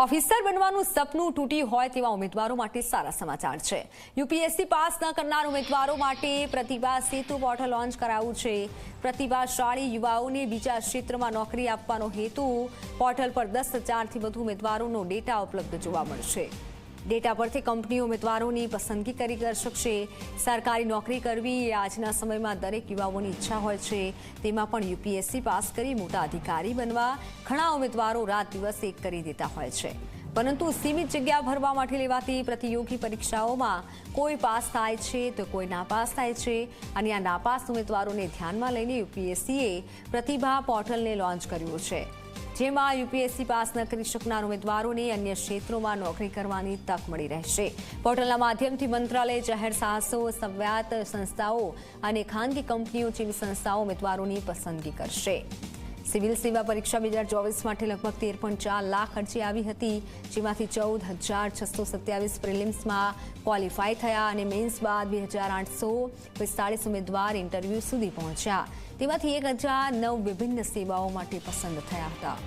Officer બનવાનું સપનું તૂટ્યું હોય તેવા ઉમેદવારો માટે સારા સમાચાર છે। યુપીએસસી પાસ ન કરનાર ઉમેદવારો માટે પ્રતિભા સેતુ પોર્ટલ લોન્ચ કરાયું છે। પ્રતિભાશાળી યુવાઓને બીજા ક્ષેત્રમાં નોકરી આપવાનો હેતુ પોર્ટલ પર 10,000થી વધુ ઉમેદવારોનો ડેટા ઉપલબ્ધ જોવા મળશે। ડેટા પરથી કંપનીઓ ઉમેદવારોની પસંદગી કરી શકશે। સરકારી નોકરી કરવી એ આજના સમયમાં દરેક યુવાઓની ઈચ્છા હોય છે। તેમાં પણ યુપીએસસી પાસ કરી મોટા અધિકારી બનવા ઘણા ઉમેદવારો રાત દિવસ એક કરી દેતા હોય છે। પરંતુ સીમિત જગ્યા ભરવા માટે લેવાતી પ્રતિયોગી પરીક્ષાઓમાં કોઈ પાસ થાય છે તો કોઈ નાપાસ થાય છે અને આ નાપાસ ઉમેદવારોને ધ્યાનમાં લઈને યુપીએસસીએ પ્રતિભા પોર્ટલને લોન્ચ કર્યું છે, જેમાં યુપીએસસી પાસ ન કરી શકનાર ઉમેદવારોને અન્ય ક્ષેત્રોમાં નોકરી કરવાની તક મળી રહેશે। પોર્ટલના માધ્યમથી મંત્રાલય, જાહેર સાહસો, સ્વાયત્ત સંસ્થાઓ અને ખાનગી કંપનીઓ જેવી સંસ્થાઓ ઉમેદવારોની પસંદગી કરશે। સિવિલ સેવા પરીક્ષા 2024 માટે લગભગ 13.4 લાખ અરજી આવી હતી, જેમાંથી 14,627 પ્રિલિમ્સમાં ક્વોલિફાય થયા અને મેન્સ બાદ 2,845 ઉમેદવાર ઇન્ટરવ્યૂ સુધી પહોંચ્યા। તેમાંથી 1,009 વિભિન્ન સેવાઓ માટે પસંદ થયા હતા।